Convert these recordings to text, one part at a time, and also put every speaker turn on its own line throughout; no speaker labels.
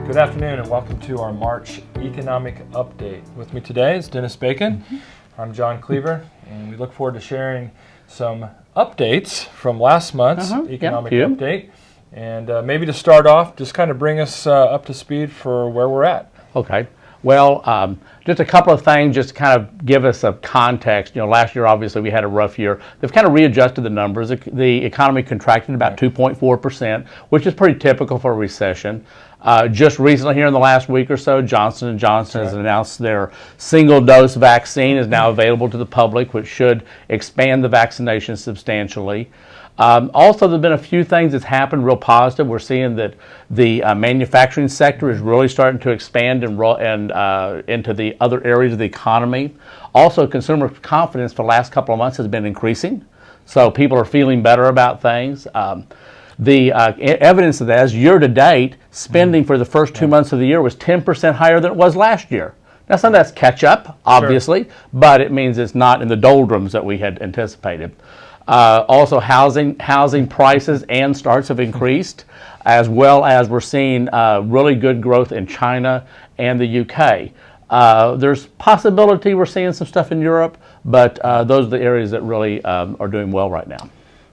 Good afternoon and welcome to our March Economic Update. With me today is Dennis Bacon. I'm John Kliewer, and we look forward to sharing some updates from last month's Economic Update. And maybe to start off, just kind of bring us up to speed for where we're at.
Okay. Well, just a couple of things just to kind of give us a context. You know, last year, obviously, we had a rough year. They've kind of readjusted the numbers. The economy contracted about 2.4%, which is pretty typical for a recession. Just recently, here in the last week or so, Johnson & Johnson has announced their single-dose vaccine is now available to the public, which should expand the vaccination substantially. Also, there have been a few things that's happened real positive. We're seeing that the manufacturing sector is really starting to expand and into the other areas of the economy. Also, consumer confidence for the last couple of months has been increasing, so people are feeling better about things. The evidence of that is year-to-date, spending for the first 2 months of the year was 10% higher than it was last year. Now, some of that's catch-up, obviously, but it means it's not in the doldrums that we had anticipated. Also, housing prices and starts have increased, as well as we're seeing really good growth in China and the UK. There's possibility we're seeing some stuff in Europe, but those are the areas that really are doing well right now.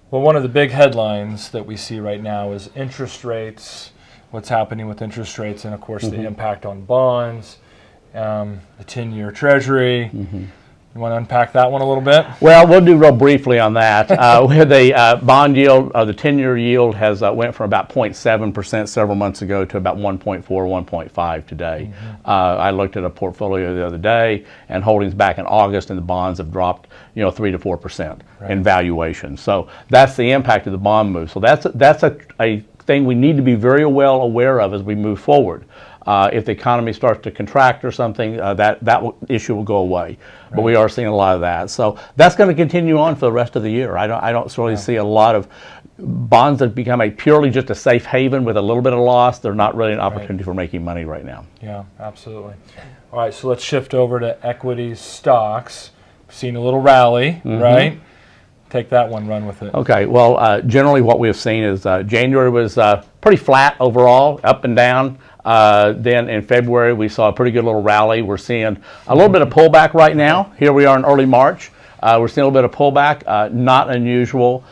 Well, one of the big headlines that we see right now is interest rates, what's happening with interest rates, and of course the impact on bonds, the 10-year Treasury. You want to unpack that one a little bit?
Well, we'll do real briefly on that. Where the bond yield, the 10-year yield has went from about 0.7% several months ago to about 1.4, 1.5 today. I looked at a portfolio the other day, and holdings back in August, and the bonds have dropped, 3 to 4% in valuation. So that's the impact of the bond move. So that's a thing we need to be very well aware of as we move forward. If the economy starts to contract or something, that issue will go away. But we are seeing a lot of that. So that's going to continue on for the rest of the year. I don't really see a lot of bonds that become purely just a safe haven with a little bit of loss. They're not really an opportunity for making money right now.
Yeah, absolutely. All right, so let's shift over to equities, stocks. We've seen a little rally, right? Take that one, run with it.
Okay, well, generally what we have seen is January was pretty flat overall, up and down. Then in February, we saw a pretty good little rally. We're seeing a little bit of pullback right now. Here we are in early March. We're seeing a little bit of pullback, not unusual.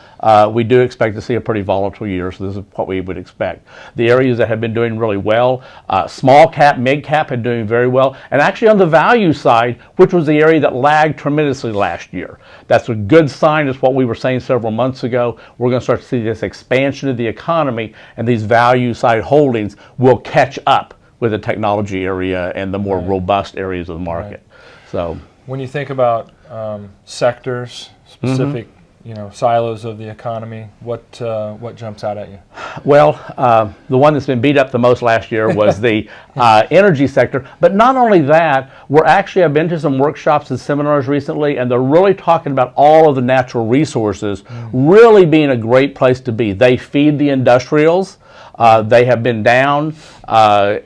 We do expect to see a pretty volatile year, so this is what we would expect. The areas that have been doing really well, small cap, mid cap had doing very well, and actually on the value side, which was the area that lagged tremendously last year. That's a good sign, is what we were saying several months ago. We're going to start to see this expansion of the economy, and these value side holdings will catch up with the technology area and the more robust areas of the market. So
when you think about sectors, specific silos of the economy, what jumps out at you?
Well, the one that's been beat up the most last year was the energy sector. But not only that, I've been to some workshops and seminars recently, and they're really talking about all of the natural resources really being a great place to be. They feed the industrials. They have been down, so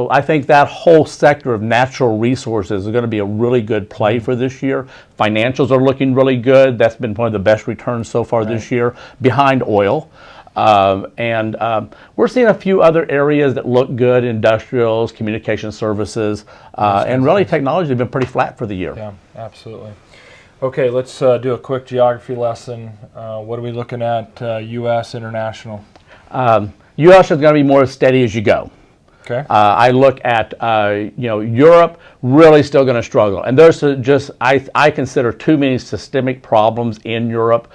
I think that whole sector of natural resources is going to be a really good play for this year. Financials are looking really good. That's been one of the best returns so far this year, behind oil. We're seeing a few other areas that look good: industrials, communication services, and really technology have been pretty flat for the year.
Yeah, absolutely. Okay, let's do a quick geography lesson. What are we looking at, U.S., international?
U.S. is going to be more steady as you go.
Okay.
I look at Europe really still going to struggle, and there's I consider too many systemic problems in Europe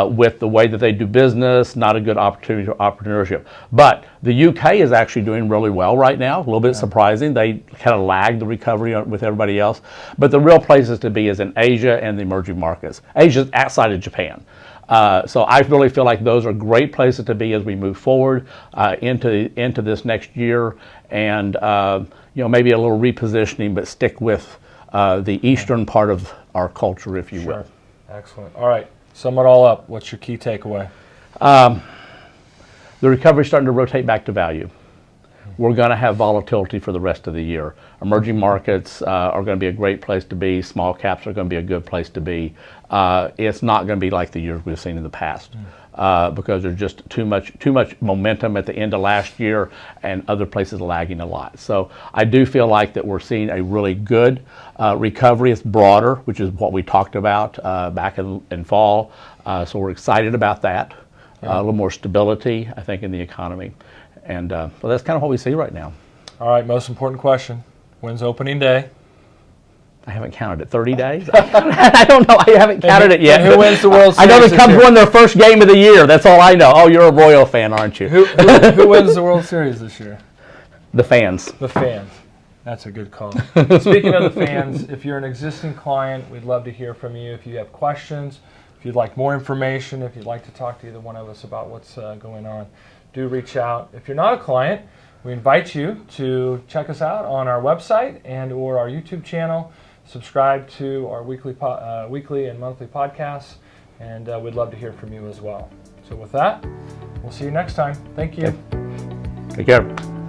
with the way that they do business. Not a good opportunity for entrepreneurship. But the UK is actually doing really well right now. A little bit surprising. They kind of lagged the recovery with everybody else. But the real places to be is in Asia and the emerging markets. Asia's outside of Japan. So I really feel like those are great places to be as we move forward into this next year, and maybe a little repositioning, but stick with the eastern part of our culture, if you will.
Excellent. All right, sum it all up. What's your key takeaway?
The recovery is starting to rotate back to value. we're going to have volatility for the rest of the year. Emerging markets are going to be a great place to be. Small caps are going to be a good place to be. It's not going to be like the years we've seen in the past. Because there's just too much momentum at the end of last year, and other places lagging a lot. So I do feel like that we're seeing a really good recovery. It's broader, which is what we talked about back in fall. So we're excited about that. A little more stability, I think, in the economy, and well, that's kind of what we see right now.
All right, most important question: when's opening day?
I haven't counted it. 30 days? I don't know. I haven't counted it yet.
And who wins the World Series?
I know the Cubs won their first game of the year. That's all I know. Oh, you're a Royal fan, aren't you?
Who wins the World Series this year?
The fans.
The fans. That's a good call. Speaking of the fans, if you're an existing client, we'd love to hear from you. If you have questions, if you'd like more information, if you'd like to talk to either one of us about what's going on, do reach out. If you're not a client, we invite you to check us out on our website and or our YouTube channel. Subscribe to our weekly and monthly podcasts, and we'd love to hear from you as well. So with that, we'll see you next time. Thank you.
Take care.